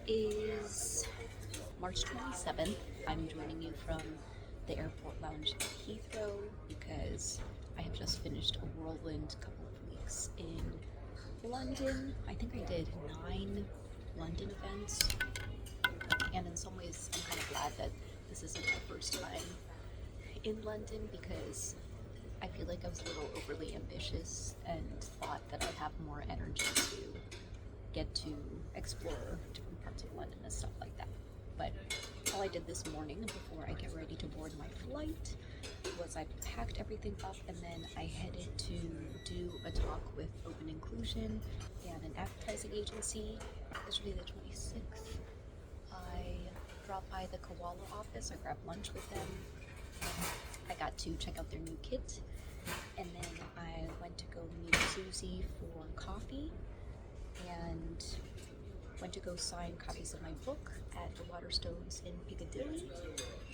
is March 27th. I'm joining you from the airport lounge at Heathrow because I have just finished a whirlwind couple of weeks in London. I think I did 9 London events, and in some ways I'm kind of glad that this isn't my first time in London because I feel like I was a little overly ambitious and thought that I'd have more energy to get to explore different parts of London and stuff like that. But all I did this morning before I get ready to board my flight was I packed everything up and then I headed to do a talk with Open Inclusion and an advertising agency. Yesterday the 26th, I dropped by the Koala office. I grabbed lunch with them. I got to check out their new kit, and then I went to go meet Susie for coffee and went to go sign copies of my book at the Waterstones in Piccadilly,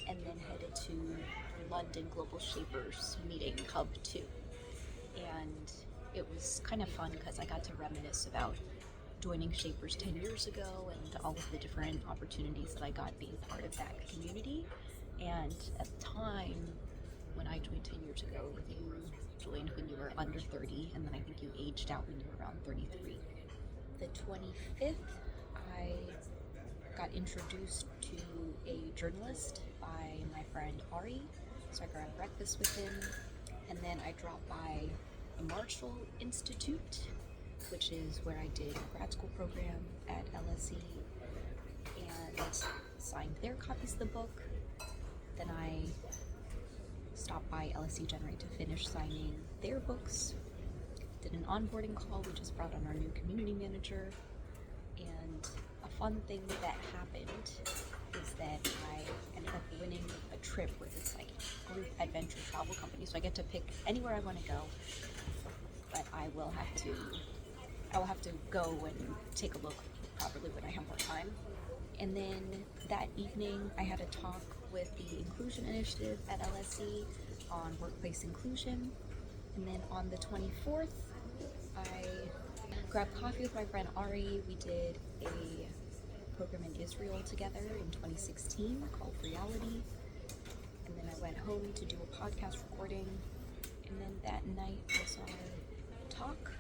and then headed to London Global Shapers meeting Hub 2. And it was kind of fun because I got to reminisce about joining Shapers 10 years ago and all of the different opportunities that I got being part of that community. And at the time, when I joined 10 years ago, you joined when you were under 30, and then I think you aged out when you were around 33. The 25th, I got introduced to a journalist by my friend Ari, so I grabbed breakfast with him, and then I dropped by the Marshall Institute, which is where I did a grad school program at LSE, and signed their copies of the book. Then I stopped by LSE Generate to finish signing their books, did an onboarding call. We just brought on our new community manager, and a fun thing that happened is that I ended up winning a trip with this group adventure travel company, so I get to pick anywhere I want to go, but I will have to go and take a look properly when I have more time. And then that evening I had a talk with the Inclusion Initiative at LSE on workplace inclusion. And then on the 24th, I grabbed coffee with my friend Ari. We did a program in Israel together in 2016 called Reality. And then I went home to do a podcast recording. And then that night was our talk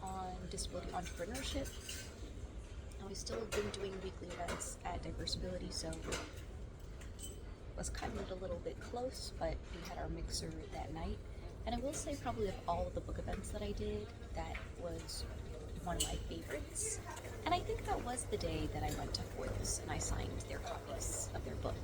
on disability entrepreneurship. I've still been doing weekly events at Diversability, so was cutting it a little bit close, but we had our mixer that night. And I will say, probably of all of the book events that I did, that was one of my favorites. And I think that was the day that I went to Foyles and I signed their copies of their book.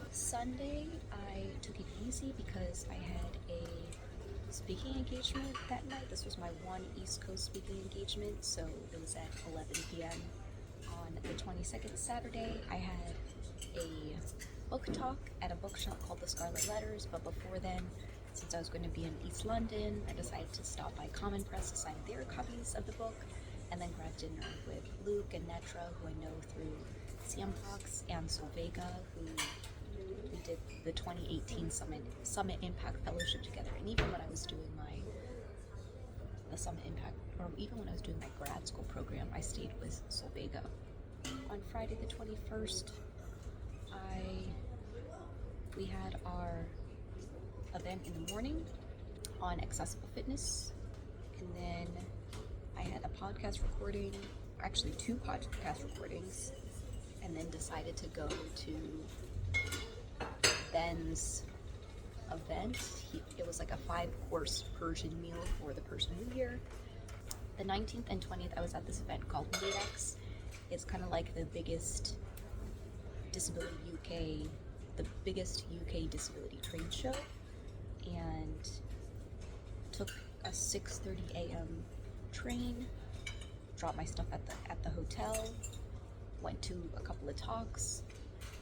Sunday, I took it easy because I had a speaking engagement that night. This was my one East Coast speaking engagement, so it was at 11 p.m. On the 22nd, Saturday, I had a book talk at a bookshop called The Scarlet Letters, but before then, since I was going to be in East London, I decided to stop by Common Press to sign their copies of the book, and then grab dinner with Luke and Netra, who I know through CMPOX, and Solvega, who we did the 2018 Summit Impact Fellowship together. And even when I was doing the Summit Impact, or even when I was doing my grad school program, I stayed with Solvega. On Friday the 21st, we had our event in the morning on accessible fitness, and then I had a podcast recording, actually 2 podcast recordings, and then decided to go to Ben's event. It was like a 5-course Persian meal for the Persian New Year. The 19th and 20th, I was at this event called Medex. It's kind of like the biggest biggest UK disability trade show, and took a 6:30 a.m. train, dropped my stuff at the hotel, went to a couple of talks,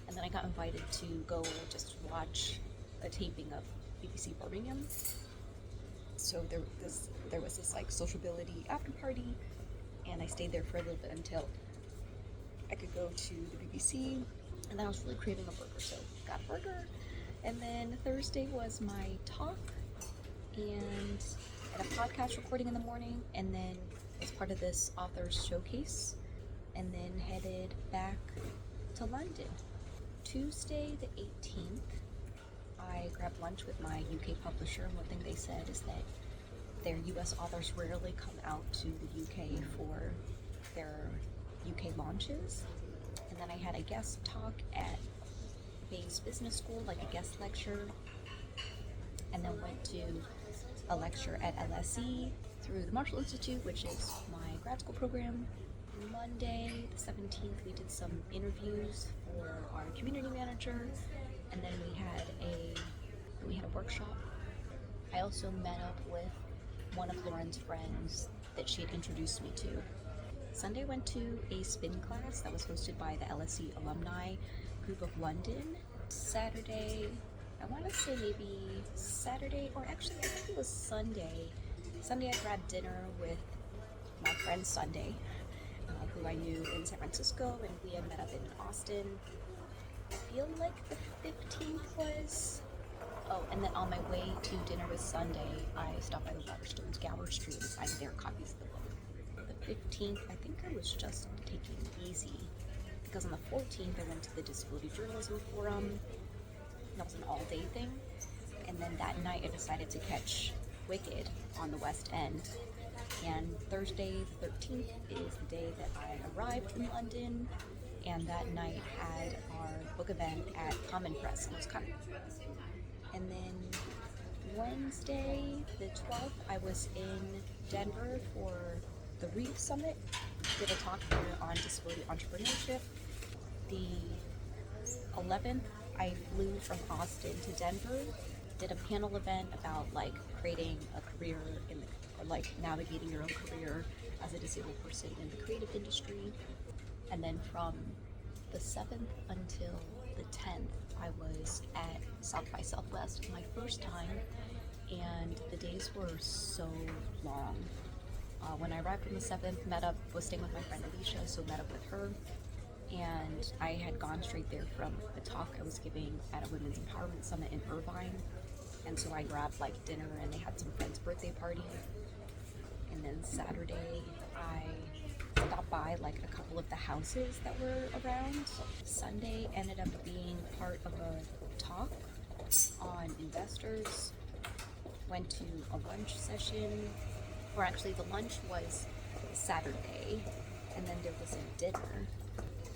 and then I got invited to go just watch a taping of BBC Birmingham. So there was this like sociability after party, and I stayed there for a little bit until I could go to the BBC, and then I was really craving a burger, so got a burger. And then Thursday was my talk, and I had a podcast recording in the morning, and then as part of this author's showcase, and then headed back to London. Tuesday the 18th, I grabbed lunch with my UK publisher, and one thing they said is that their US authors rarely come out to the UK for their UK launches. And then I had a guest talk at Bayes Business School, like a guest lecture, and then went to a lecture at LSE through the Marshall Institute, which is my grad school program. Monday the 17th, we did some interviews for our community manager, and then we had a workshop. I also met up with one of Lauren's friends that she had introduced me to. Sunday went to a spin class that was hosted by the LSE Alumni Group of London. Saturday, I want to say maybe Saturday, or actually I think it was Sunday. Sunday I grabbed dinner with my friend Sunday, who I knew in San Francisco, and we had met up in Austin. I feel like the 15th was... Oh, and then on my way to dinner with Sunday, I stopped by the Waterstones Gower Street and signed their copies of the book. The 15th, I think I was just taking it easy, because on the 14th I went to the Disability Journalism Forum. That was an all-day thing. And then that night I decided to catch Wicked on the West End. And Thursday the 13th is the day that I arrived in London, and that night had our book event at Common Press. It was kind of... And then Wednesday, the 12th, I was in Denver for the REAP Summit. Did a talk there on disability entrepreneurship. The 11th, I flew from Austin to Denver. Did a panel event about creating a career or navigating your own career as a disabled person in the creative industry. And then from the 7th until the 10th, I was at South by Southwest my first time, and the days were so long. When I arrived on the 7th, was staying with my friend Alicia, so met up with her, and I had gone straight there from a talk I was giving at a Women's Empowerment Summit in Irvine, and so I grabbed dinner, and they had some friend's birthday party. And then Saturday, I stopped by a couple of the houses that were around. Sunday ended up being part of a talk on investors. Went to a lunch session, or actually the lunch was Saturday, and then there was a dinner.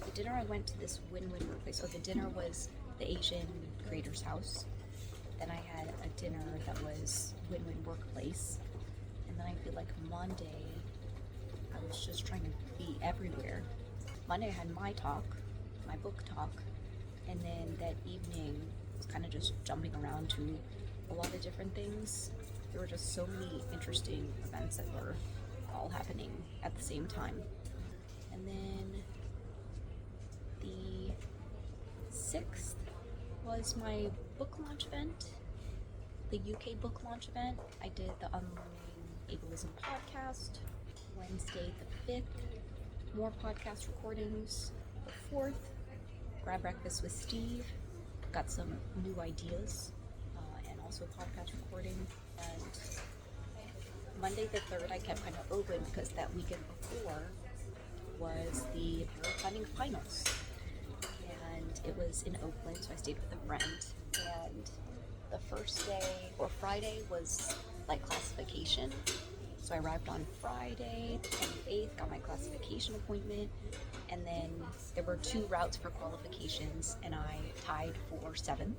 The dinner, I went to this win-win workplace. So the dinner was the Asian Creators House. Then I had a dinner that was win-win workplace. And then I feel like Monday, I was just trying to be everywhere. Monday I had my book talk, and then that evening I was kind of just jumping around to a lot of different things. There were just so many interesting events that were all happening at the same time. And then the 6th was my book launch event, the UK book launch event. I did the Unlearning Ableism podcast. Wednesday the 5th, more podcast recordings. The 4th, grab breakfast with Steve, got some new ideas, and also podcast recording. And Monday the 3rd, I kept kind of open because that weekend before was the paraclimbing finals, and it was in Oakland, so I stayed with a friend. And the first day, or Friday, was classification. So I arrived on Friday, the 28th, got my classification appointment, and then there were 2 routes for qualifications, and I tied for 7th.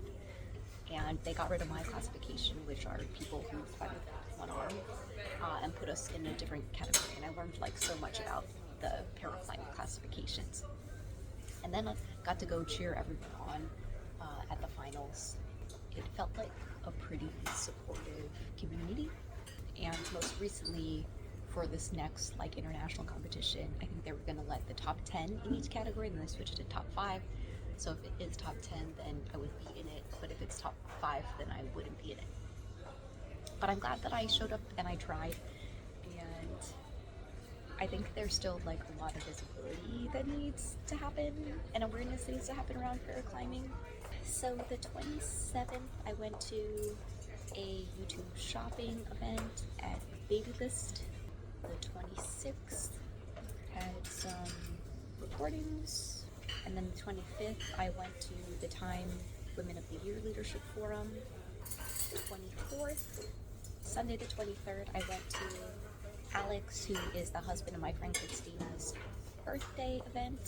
And they got rid of my classification, which are people who climb with one arm, and put us in a different category. And I learned so much about the paraclimbing classifications. And then I got to go cheer everyone on at the finals. It felt like a pretty supportive community. And most recently, for this next international competition, I think they were going to let the top 10 in each category, and then they switched to top 5. So if it is top 10, then I would be in it. But if it's top 5, then I wouldn't be in it. But I'm glad that I showed up and I tried. And I think there's still a lot of visibility that needs to happen, and awareness that needs to happen around paraclimbing. So the 27th, I went to a YouTube shopping event at Babylist. The 26th, had some recordings. And then the 25th, I went to the Time Women of the Year Leadership Forum. 24th, Sunday the 23rd, I went to Alex, who is the husband of my friend Christina's birthday event.